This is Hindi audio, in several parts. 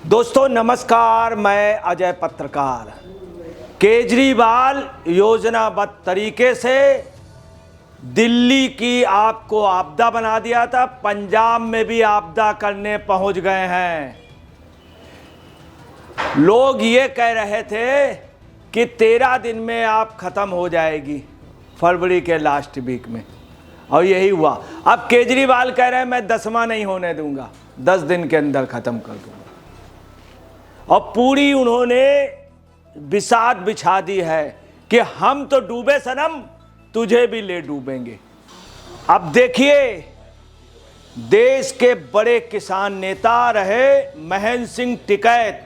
दोस्तों नमस्कार, मैं अजय पत्रकार। केजरीवाल योजनाबद्ध तरीके से दिल्ली की आपको आपदा बना दिया था, पंजाब में भी आपदा करने पहुंच गए हैं। लोग ये कह रहे थे कि 13 दिन में आप खत्म हो जाएगी, फरवरी के लास्ट वीक में, और यही हुआ। अब केजरीवाल कह रहे हैं मैं 10वां नहीं होने दूंगा, 10 दिन के अंदर खत्म कर दूंगा। और पूरी उन्होंने बिसात बिछा दी है कि हम तो डूबे सनम, तुझे भी ले डूबेंगे। अब देखिए, देश के बड़े किसान नेता रहे महेंद्र सिंह टिकैत,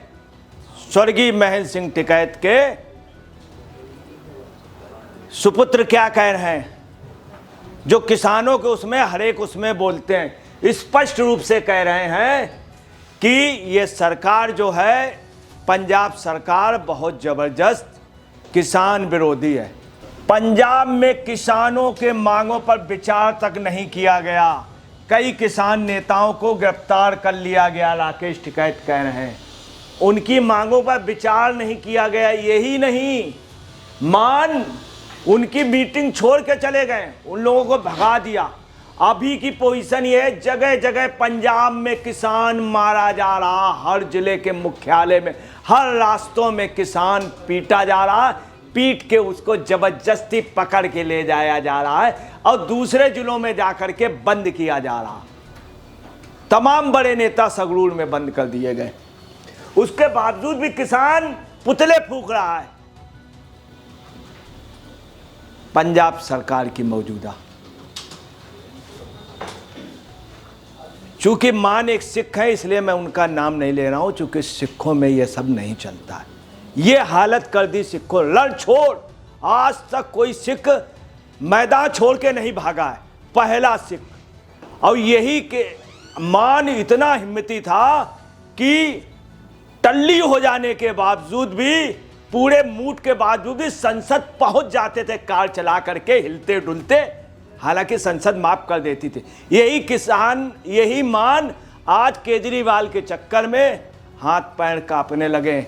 स्वर्गीय महेंद्र सिंह टिकैत के सुपुत्र क्या कह रहे हैं, जो किसानों के उसमें हर एक उसमें बोलते हैं, स्पष्ट रूप से कह रहे हैं कि ये सरकार जो है, पंजाब सरकार बहुत जबरदस्त किसान विरोधी है। पंजाब में किसानों के मांगों पर विचार तक नहीं किया गया, कई किसान नेताओं को गिरफ्तार कर लिया गया, राकेश टिकैत कह रहे हैं। उनकी मांगों पर विचार नहीं किया गया, यही नहीं, उनकी मीटिंग छोड़ के चले गए, उन लोगों को भगा दिया। अभी की पोजीशन ये है, जगह जगह पंजाब में किसान मारा जा रहा, हर जिले के मुख्यालय में, हर रास्तों में किसान पीटा जा रहा, पीट के उसको जबरदस्ती पकड़ के ले जाया जा रहा है और दूसरे जिलों में जाकर के बंद किया जा रहा। तमाम बड़े नेता संगरूर में बंद कर दिए गए, उसके बावजूद भी किसान पुतले फूंक रहा है। पंजाब सरकार की मौजूदा, चूंकि मान एक सिख है इसलिए मैं उनका नाम नहीं ले रहा हूं, चूंकि सिखों में यह सब नहीं चलता है। ये हालत कर दी सिखों, लड़ छोड़, आज तक कोई सिख मैदान छोड़ के नहीं भागा है, पहला सिख। और यही के मान इतना हिम्मती था कि टल्ली हो जाने के बावजूद भी, पूरे मूड के बावजूद भी संसद पहुंच जाते थे कार चला करके, हिलते डुलते, हालांकि संसद माफ कर देती थी। यही किसान, यही मान आज केजरीवाल के चक्कर में हाथ पैर कांपने लगे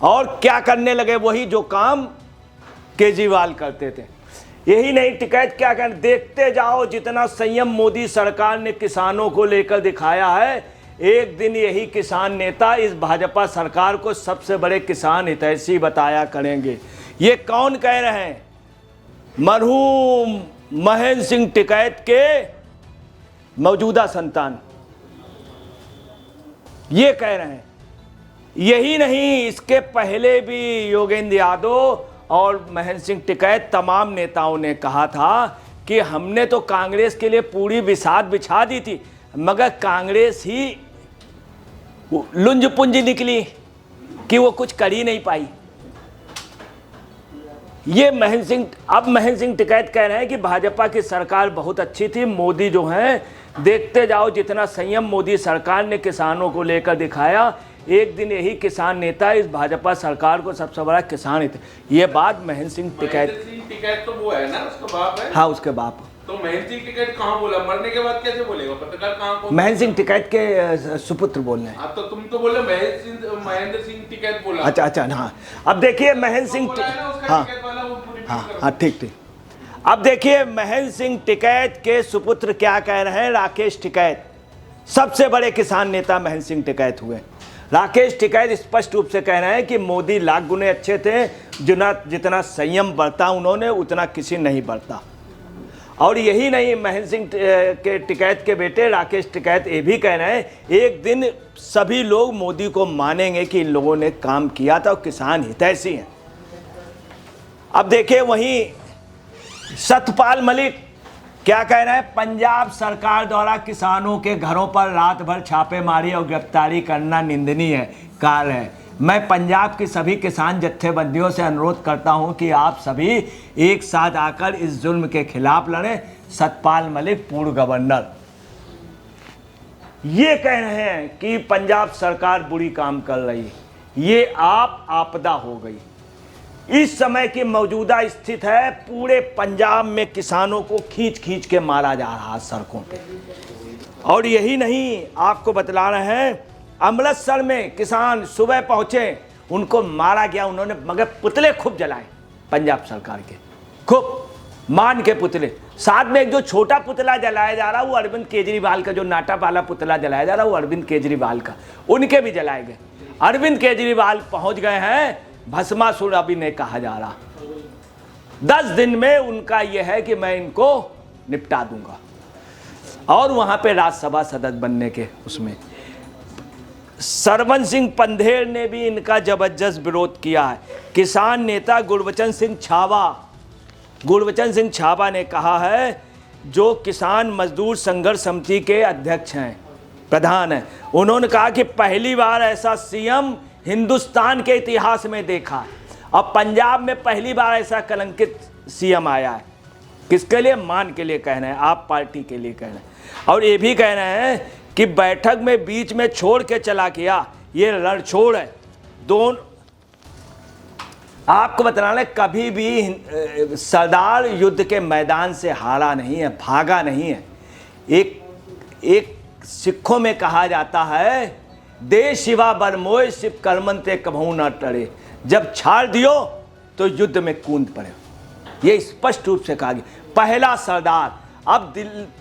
और क्या करने लगे, वही जो काम केजरीवाल करते थे। यही नहीं, टिकैत क्या कहते, देखते जाओ जितना संयम मोदी सरकार ने किसानों को लेकर दिखाया है, एक दिन यही किसान नेता इस भाजपा सरकार को सबसे बड़े किसान हितैषी बताया करेंगे। ये कौन कह रहे हैं? मरहूम महेंद्र सिंह टिकैत के मौजूदा संतान ये कह रहे हैं। यही नहीं, इसके पहले भी योगेंद्र यादव और महेंद्र सिंह टिकैत, तमाम नेताओं ने कहा था कि हमने तो कांग्रेस के लिए पूरी बिसात बिछा दी थी, मगर कांग्रेस ही लुंज पुंज निकली कि वो कुछ कर ही नहीं पाई। ये महेंद्र सिंह टिकैत कह रहे हैं कि भाजपा की सरकार बहुत अच्छी थी, मोदी जो है, देखते जाओ जितना संयम मोदी सरकार ने किसानों को लेकर दिखाया, एक दिन यही किसान नेता इस भाजपा सरकार को सबसे बड़ा किसान हित। ये बात महेंद्र सिंह टिकैत तो वो है ना, उसका बाप है। हाँ, उसके बाप। तो महेंद्र सिंह टिकैत कहाँ बोला, मरने के बाद कैसे बोलेगा पत्रकार? कहाँ? महेंद्र सिंह टिकैत के सुपुत्र बोल रहे हैं। तो तुम तो बोले महेंद्र सिंह टिकैत बोला। अच्छा, हाँ। अब देखिए महेंद्र सिंह, हाँ, ठीक। अब देखिए महेंद्र सिंह टिकैत के सुपुत्र क्या कह रहे हैं। राकेश टिकैत सबसे बड़े किसान नेता महेंद्र सिंह टिकैत हुए। राकेश टिकैत स्पष्ट रूप से कह रहे हैं कि मोदी लाख गुने अच्छे थे, जितना संयम बरता उन्होंने उतना किसी नहीं बरता। और यही नहीं, महेंद्र सिंह के टिकैत के बेटे राकेश टिकैत ये भी कह रहे हैं, एक दिन सभी लोग मोदी को मानेंगे कि इन लोगों ने काम किया था और किसान हितैषी हैं। अब देखिए वहीं सतपाल मलिक क्या कह रहे हैं, पंजाब सरकार द्वारा किसानों के घरों पर रात भर छापेमारी और गिरफ्तारी करना निंदनीय कार्य है। मैं पंजाब की सभी किसान जत्थेबंदियों से अनुरोध करता हूं कि आप सभी एक साथ आकर इस जुल्म के खिलाफ लड़ें। सतपाल मलिक, पूर्व गवर्नर, ये कह रहे हैं कि पंजाब सरकार बुरी काम कर रही है, ये आपदा हो गई। इस समय की मौजूदा स्थिति है, पूरे पंजाब में किसानों को खींच खींच के मारा जा रहा है सड़कों पे। और यही नहीं, आपको बतला रहे हैं अमृतसर में किसान सुबह पहुंचे, उनको मारा गया उन्होंने, मगर पुतले खूब जलाए पंजाब सरकार के, खूब मान के पुतले। साथ में एक जो छोटा पुतला जलाया जा रहा, वो अरविंद केजरीवाल का, जो नाटा वाला पुतला जलाया जा रहा, वो अरविंद केजरीवाल का, उनके भी जलाए गए। अरविंद केजरीवाल पहुंच गए हैं भस्मासुर अभी नहीं कहा जा रहा। 10 दिन में उनका यह है कि मैं इनको निपटा दूंगा, और वहां पे राज्यसभा सदस्य बनने के उसमें सरवन सिंह पंधेर ने भी इनका जबरदस्त विरोध किया है। किसान नेता गुरबचन सिंह छाबा ने कहा है, जो किसान मजदूर संघर्ष समिति के अध्यक्ष हैं, प्रधान हैं, उन्होंने कहा कि पहली बार ऐसा सीएम हिंदुस्तान के इतिहास में देखा है, और पंजाब में पहली बार ऐसा कलंकित सीएम आया है। किसके लिए? मान के लिए कह रहे हैं, आप पार्टी के लिए कह रहे हैं। और ये भी कह रहे हैं कि बैठक में बीच में छोड़ के चला गया, ये लड़छोड़ है। दोनों आपको बताना, कभी भी सरदार युद्ध के मैदान से हारा नहीं है, भागा नहीं है। एक सिखों में कहा जाता है, दे शिवा बरमोय शिव कर्मन ते कभू न टरे, जब छाड़ दियो तो युद्ध में कूद पड़े। ये स्पष्ट रूप से कहा गया। पहला सरदार, अब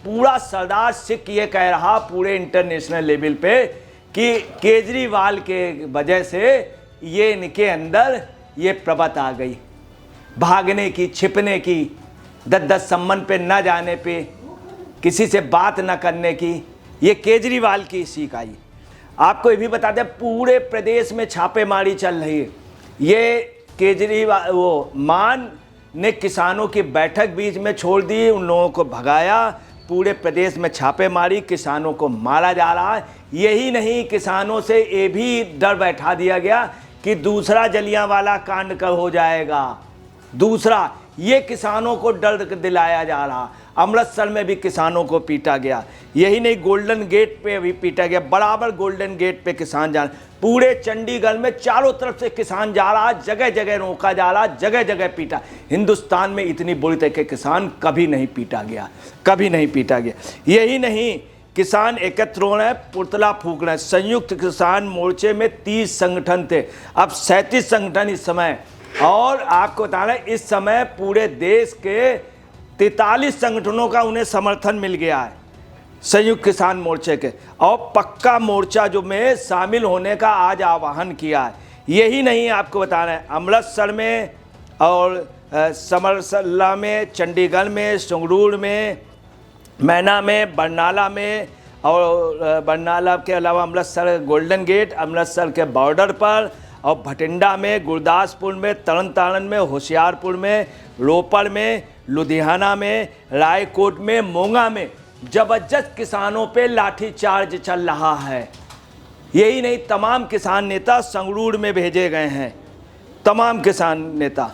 पूरा सरदार सिख ये कह रहा पूरे इंटरनेशनल लेवल पे कि केजरीवाल के वजह से ये इनके अंदर ये प्रवृत्ति आ गई, भागने की, छिपने की, 10 सम्मन पे न जाने पे, किसी से बात न करने की, ये केजरीवाल की सीख आई। आपको ये भी बता दें, पूरे प्रदेश में छापेमारी चल रही है। ये केजरीवाल, वो मान ने किसानों की बैठक बीच में छोड़ दी, उन लोगों को भगाया, पूरे प्रदेश में छापेमारी, किसानों को मारा जा रहा है। यही नहीं, किसानों से ये भी डर बैठा दिया गया कि दूसरा जलियांवाला कांड कब हो जाएगा। दूसरा, ये किसानों को डर दिलाया जा रहा। अमृतसर में भी किसानों को पीटा गया। यही नहीं, गोल्डन गेट पे भी पीटा गया, बराबर गोल्डन गेट पे किसान जा रहे। पूरे चंडीगढ़ में चारों तरफ से किसान जा रहा, जगह जगह रोका जा रहा, जगह जगह पीटा। हिंदुस्तान में इतनी बुरी तरह के किसान कभी नहीं पीटा गया, कभी नहीं पीटा गया। यही नहीं, किसान एकत्र हो रहे हैं, पुतला फूंक रहे हैं। संयुक्त किसान मोर्चे में 30 संगठन थे, अब 37 संगठन इस समय। और आपको बता रहे, इस समय पूरे देश के 43 संगठनों का उन्हें समर्थन मिल गया है, संयुक्त किसान मोर्चे के। और पक्का मोर्चा जो में शामिल होने का आज आह्वान किया है। यही नहीं, आपको बता रहे हैं, अमृतसर में और समरसल्ला में, चंडीगढ़ में, संगरूर में, मैना में, बरनाला में, और बरनाला के अलावा अमृतसर गोल्डन गेट, अमृतसर के बॉर्डर पर, और भटिंडा में, गुरदासपुर में, तरन तारण में, होशियारपुर में, रोपड़ में, लुधियाना में, रायकोट में, मोंगा में जबरदस्त किसानों पे लाठीचार्ज चल रहा है। यही नहीं, तमाम किसान नेता संगरूर में भेजे गए हैं, तमाम किसान नेता।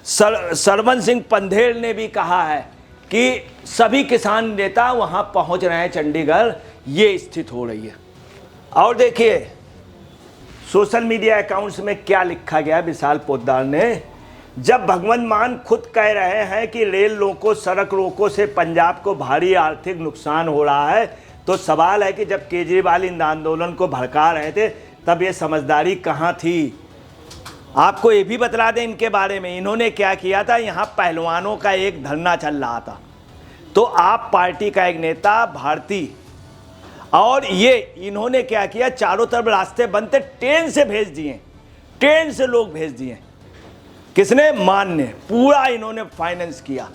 सरवन सिंह पंधेर ने भी कहा है कि सभी किसान नेता वहां पहुंच रहे हैं चंडीगढ़, ये स्थिति हो रही है। और देखिए सोशल मीडिया अकाउंट्स में क्या लिखा गया विशाल पोद्दार ने, जब भगवंत मान खुद कह रहे हैं कि रेल रोको, सड़क रोको से पंजाब को भारी आर्थिक नुकसान हो रहा है, तो सवाल है कि जब केजरीवाल इन आंदोलन को भड़का रहे थे तब ये समझदारी कहाँ थी। आपको ये भी बतला दें इनके बारे में, इन्होंने क्या किया था, यहाँ पहलवानों का एक धरना चल रहा था, तो आप पार्टी का एक नेता भारती, और ये इन्होंने क्या किया, चारों तरफ रास्ते बंद थे, ट्रेन से भेज दिए, ट्रेन से लोग भेज दिए। किसने? मान ने। पूरा इन्होंने फाइनेंस किया,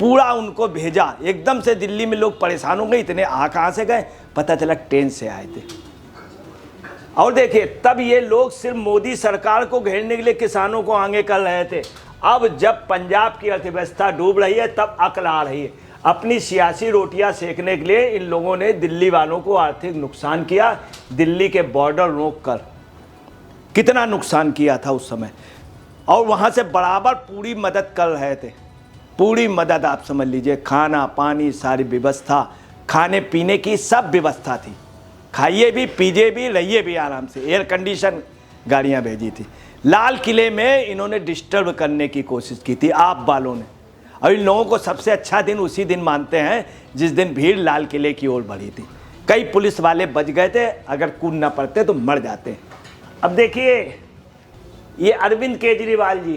पूरा उनको भेजा। एकदम से दिल्ली में लोग परेशान हो गए, इतने कहाँ से गए, पता चला ट्रेन से आए थे। और देखिए, तब ये लोग सिर्फ मोदी सरकार को घेरने के लिए किसानों को आगे कर रहे थे। अब जब पंजाब की अर्थव्यवस्था डूब रही है, तब अकल आ रही है। अपनी सियासी रोटियां सेकने के लिए इन लोगों ने दिल्ली वालों को आर्थिक नुकसान किया। दिल्ली के बॉर्डर रोक कर कितना नुकसान किया था उस समय, और वहाँ से बराबर पूरी मदद कर रहे थे, पूरी मदद। आप समझ लीजिए, खाना पानी सारी व्यवस्था, खाने पीने की सब व्यवस्था थी, खाइए भी, पीजिए भी, रहिए भी आराम से। एयर कंडीशन गाड़ियाँ भेजी थी। लाल किले में इन्होंने डिस्टर्ब करने की कोशिश की थी आप वालों ने, और इन लोगों को सबसे अच्छा दिन उसी दिन मानते हैं जिस दिन भीड़ लाल किले की ओर बढ़ी थी। कई पुलिस वाले बच गए थे, अगर कूद ना पड़ते तो मर जाते। अब देखिए ये अरविंद केजरीवाल जी,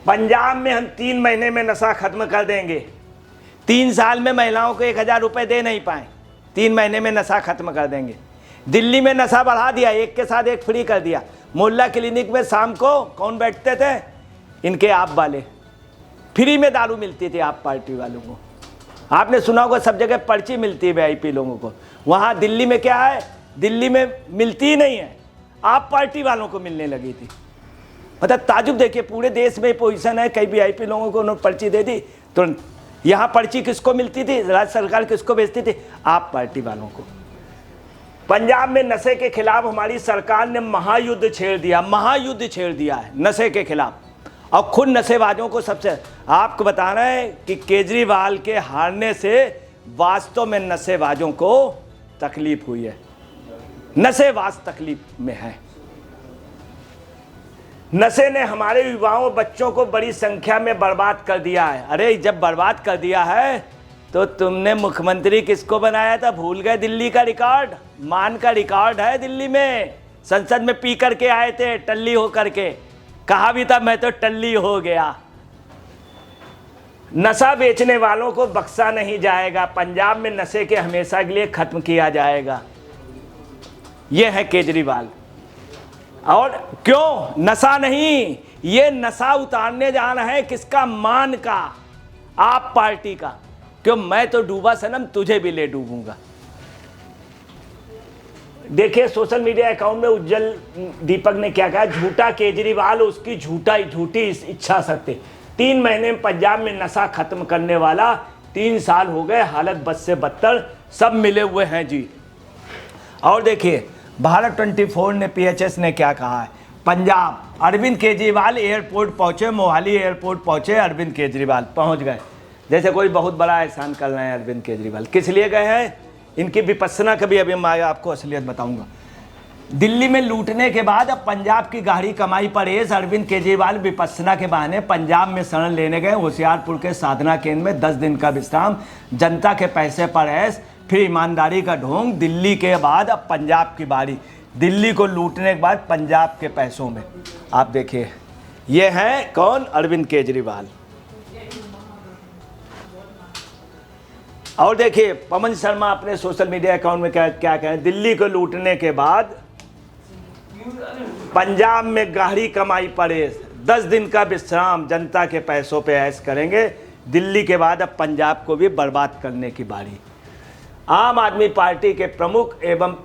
पंजाब में हम 3 महीने में नशा खत्म कर देंगे। 3 साल में महिलाओं को 1000 रुपये दे नहीं पाए, 3 महीने में नशा खत्म कर देंगे। दिल्ली में नशा बढ़ा दिया, एक के साथ एक फ्री कर दिया। मोहल्ला क्लिनिक में शाम को कौन बैठते थे? इनके आप वाले, फ्री में दारू मिलती थी आप पार्टी वालों को। आपने सुना होगा सब जगह पर्ची मिलती है वीआईपी लोगों को, वहाँ दिल्ली में क्या है? दिल्ली में मिलती ही नहीं है, आप पार्टी वालों को मिलने लगी थी। मतलब ताजुब देखिए, पूरे देश में पोजीशन है, कई वीआईपी लोगों को उन्होंने पर्ची दे दी तुरंत। यहाँ पर्ची किसको मिलती थी? राज्य सरकार किसको भेजती थी? आप पार्टी वालों को। पंजाब में नशे के खिलाफ हमारी सरकार ने महायुद्ध छेड़ दिया, महायुद्ध छेड़ दिया है नशे के खिलाफ। और खुद नशेबाजों को सबसे, आपको बता रहे हैं कि केजरीवाल के हारने से वास्तव में नशेबाजों को तकलीफ हुई है, नशेबाज तकलीफ में है। नशे ने हमारे युवाओं बच्चों को बड़ी संख्या में बर्बाद कर दिया है। अरे जब बर्बाद कर दिया है तो तुमने मुख्यमंत्री किसको बनाया था? भूल गए? दिल्ली का रिकॉर्ड, मान का रिकॉर्ड है दिल्ली में। संसद में पी करके आए थे, टल्ली हो करके, कहा भी था मैं तो टल्ली हो गया। नशा बेचने वालों को बख्शा नहीं जाएगा, पंजाब में नशे के हमेशा के लिए खत्म किया जाएगा। यह है केजरीवाल। और क्यों? नशा नहीं, ये नशा उतारने जाना है किसका? मान का, आप पार्टी का। क्यों? मैं तो डूबा सनम, तुझे भी ले डूबूंगा। देखिए सोशल मीडिया अकाउंट में उज्जवल दीपक ने क्या कहा? झूठा केजरीवाल, उसकी झूठी इच्छा शक्ति। 3 महीने में पंजाब में नशा खत्म करने वाला, 3 साल हो गए, हालत बद से बदतर, सब मिले हुए हैं जी। और देखिए भारत 24 ने, पीएचएस ने क्या कहा है? पंजाब, अरविंद केजरीवाल एयरपोर्ट पहुंचे, मोहाली एयरपोर्ट पहुंचे, अरविंद केजरीवाल पहुंच गए। जैसे कोई बहुत बड़ा एहसान कर रहे हैं अरविंद केजरीवाल। किस लिए गए हैं? इनकी विपස්සना कभी अभी मैं आपको असलियत बताऊंगा। दिल्ली में लूटने के बाद अब पंजाब की गाढ़ी कमाई पर एस अरविंद केजरीवाल विपස්සना के बहाने पंजाब में शरण लेने गए। होशियारपुर के साधना केंद्र में 10 दिन का विश्राम, जनता के पैसे पर ऐश, फिर ईमानदारी का ढोंग। दिल्ली के बाद अब पंजाब की बारी, दिल्ली को लूटने के बाद पंजाब के पैसों में। आप देखिए ये है कौन? अरविंद केजरीवाल। और देखिए पवन शर्मा अपने सोशल मीडिया अकाउंट में क्या कहें? दिल्ली को लूटने के बाद पंजाब में गाढ़ी कमाई पड़े, 10 दिन का विश्राम, जनता के पैसों पे ऐश करेंगे। दिल्ली के बाद अब पंजाब को भी बर्बाद करने की बारी। आम आदमी पार्टी के प्रमुख एवं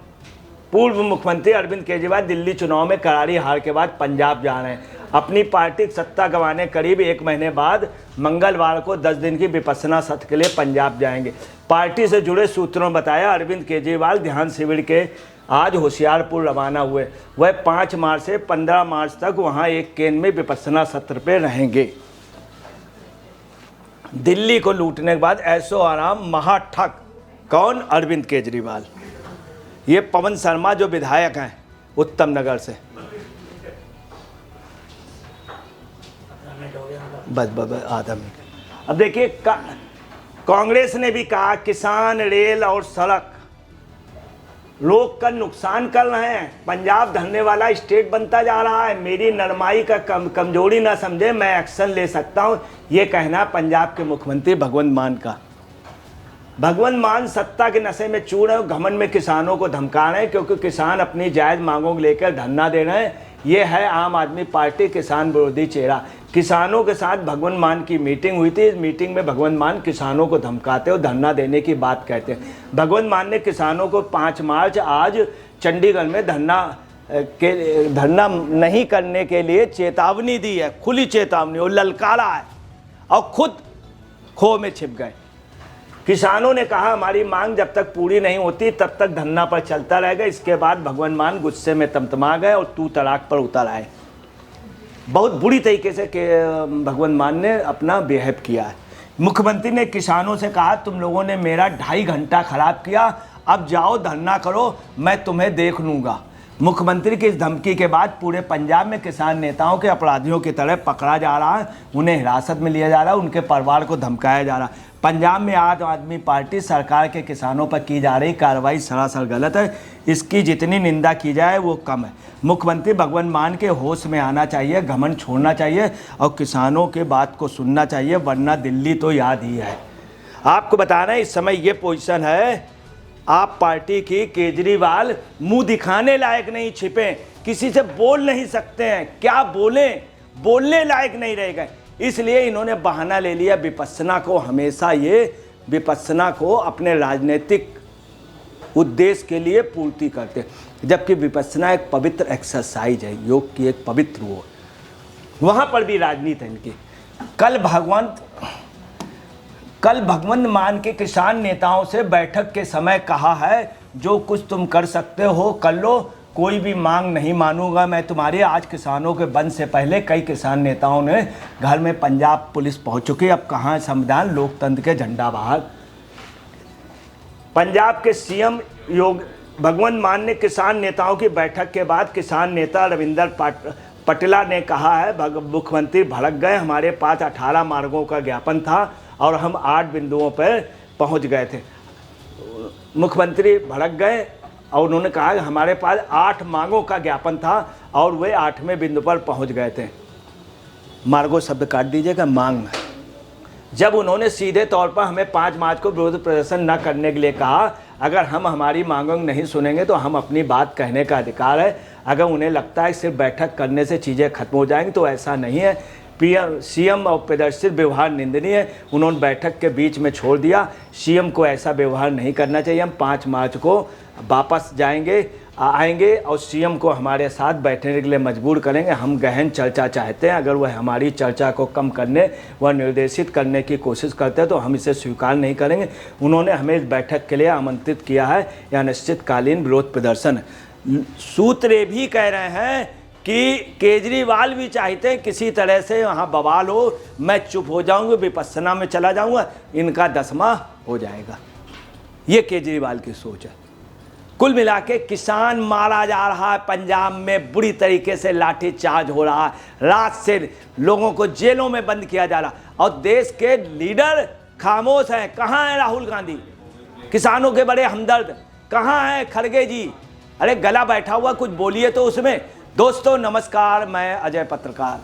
पूर्व मुख्यमंत्री अरविंद केजरीवाल दिल्ली चुनाव में करारी हार के बाद पंजाब जा रहे हैं। अपनी पार्टी सत्ता गंवाने करीब 1 महीने बाद मंगलवार को 10 दिन की विपස්සना सत्र के लिए पंजाब जाएंगे। पार्टी से जुड़े सूत्रों ने बताया अरविंद केजरीवाल ध्यान शिविर के आज होशियारपुर रवाना हुए। वह 5 मार्च से 15 मार्च तक वहां एक केंद्र में विपස්සना सत्र पे रहेंगे। दिल्ली को लूटने के बाद ऐशो आराम, महाठग। कौन? अरविंद केजरीवाल। ये पवन शर्मा जो विधायक हैं उत्तम नगर से। बस आधा मिनट। अब देखिए कांग्रेस ने भी कहा किसान, रेल और सड़क रोक कर नुकसान कर रहे हैं। पंजाब धरने वाला स्टेट बनता जा रहा है। मेरी नरमाई का कमजोरी ना समझे, मैं एक्शन ले सकता हूं, ये कहना पंजाब के मुख्यमंत्री भगवंत मान का। भगवंत मान सत्ता के नशे में चूर है, घमंड में किसानों को धमका रहे हैं क्योंकि किसान अपनी जायज मांगों को लेकर धरना दे रहे हैं। ये है आम आदमी पार्टी किसान विरोधी चेहरा। किसानों के साथ भगवंत मान की मीटिंग हुई थी। इस मीटिंग में भगवंत मान किसानों को धमकाते और धरना देने की बात कहते हैं। भगवंत मान ने किसानों को 5 मार्च आज चंडीगढ़ में धरना नहीं करने के लिए चेतावनी दी है, खुली चेतावनी, और ललकारा है, और खुद खो में छिप गए। किसानों ने कहा हमारी मांग जब तक पूरी नहीं होती तब तक धरना पर चलता रहेगा। इसके बाद भगवंत मान गुस्से में तमतमा गए और तू तड़ाक पर उतर आए। बहुत बुरी तरीके से भगवंत मान ने अपना बिहेव किया है। मुख्यमंत्री ने किसानों से कहा तुम लोगों ने मेरा 2.5 घंटा खराब किया, अब जाओ धरना करो, मैं तुम्हें देख लूँगा। मुख्यमंत्री की इस धमकी के बाद पूरे पंजाब में किसान नेताओं के अपराधियों की तरह पकड़ा जा रहा है, उन्हें हिरासत में लिया जा रहा है, उनके परिवार को धमकाया जा रहा है। पंजाब में आम आदमी पार्टी सरकार के किसानों पर की जा रही कार्रवाई सरासर गलत है। इसकी जितनी निंदा की जाए वो कम है। मुख्यमंत्री भगवंत मान के होश में आना चाहिए, घमंड छोड़ना चाहिए और किसानों के बात को सुनना चाहिए, वरना दिल्ली तो याद ही है। आपको बताना है इस समय ये पोजीशन है आप पार्टी की। केजरीवाल मुंह दिखाने लायक नहीं, छिपे, किसी से बोल नहीं सकते हैं, क्या बोलें, बोलने लायक नहीं रह गए। इसलिए इन्होंने बहाना ले लिया विपස්සना को। हमेशा ये विपස්සना को अपने राजनीतिक उद्देश्य के लिए पूर्ति करते, जबकि विपස්සना एक पवित्र एक्सरसाइज है, योग की एक पवित्र वो, वहाँ पर भी राजनीति है इनकी। कल भगवंत मान के किसान नेताओं से बैठक के समय कहा है जो कुछ तुम कर सकते हो कर लो, कोई भी मांग नहीं मानूंगा मैं तुम्हारी। आज किसानों के बंद से पहले कई किसान नेताओं ने घर में पंजाब पुलिस पहुंच चुकी। अब कहाँ है संविधान, लोकतंत्र के झंडा बाहर। पंजाब के सीएम भगवंत मान ने किसान नेताओं की बैठक के बाद किसान नेता रविंदर पटेला ने कहा है मुख्यमंत्री भड़क गए, हमारे पास 18 मार्गों का ज्ञापन था और हम 8 बिंदुओं पर पहुंच गए थे। मुख्यमंत्री भड़क गए और उन्होंने कहा कि हमारे पास 8 मांगों का ज्ञापन था और वे 8वें बिंदु पर पहुंच गए थे। मार्गो शब्द काट दीजिएगा, मांग। जब उन्होंने सीधे तौर पर हमें 5 मार्च को विरोध प्रदर्शन न करने के लिए कहा, अगर हम हमारी मांगों नहीं सुनेंगे तो हम अपनी बात कहने का अधिकार है। अगर उन्हें लगता है सिर्फ बैठक करने से चीज़ें खत्म हो जाएंगी तो ऐसा नहीं है। सीएम और प्रदर्शित व्यवहार निंदनीय है, उन्होंने बैठक के बीच में छोड़ दिया। सीएम को ऐसा व्यवहार नहीं करना चाहिए। हम 5 मार्च को वापस आएंगे और सीएम को हमारे साथ बैठने के लिए मजबूर करेंगे। हम गहन चर्चा चाहते हैं, अगर वह हमारी चर्चा को कम करने व निर्देशित करने की कोशिश करते हैं तो हम इसे स्वीकार नहीं करेंगे। उन्होंने हमें इस बैठक के लिए आमंत्रित किया है, यह अनिश्चितकालीन विरोध प्रदर्शन है। सूत्र ये भी कह रहे हैं कि केजरीवाल भी चाहते हैं किसी तरह से वहाँ बवाल हो, मैं चुप हो जाऊंगा, विपස්සना में चला जाऊंगा, इनका 10वां हो जाएगा। ये केजरीवाल की सोच है। कुल मिला के किसान मारा जा रहा है, पंजाब में बुरी तरीके से लाठी चार्ज हो रहा है, रात से लोगों को जेलों में बंद किया जा रहा है और देश के लीडर खामोश हैं। कहाँ है राहुल गांधी, किसानों के बड़े हमदर्द, कहाँ है खड़गे जी? अरे गला बैठा हुआ, कुछ बोलिए तो उसमें। दोस्तों नमस्कार, मैं अजय पत्रकार।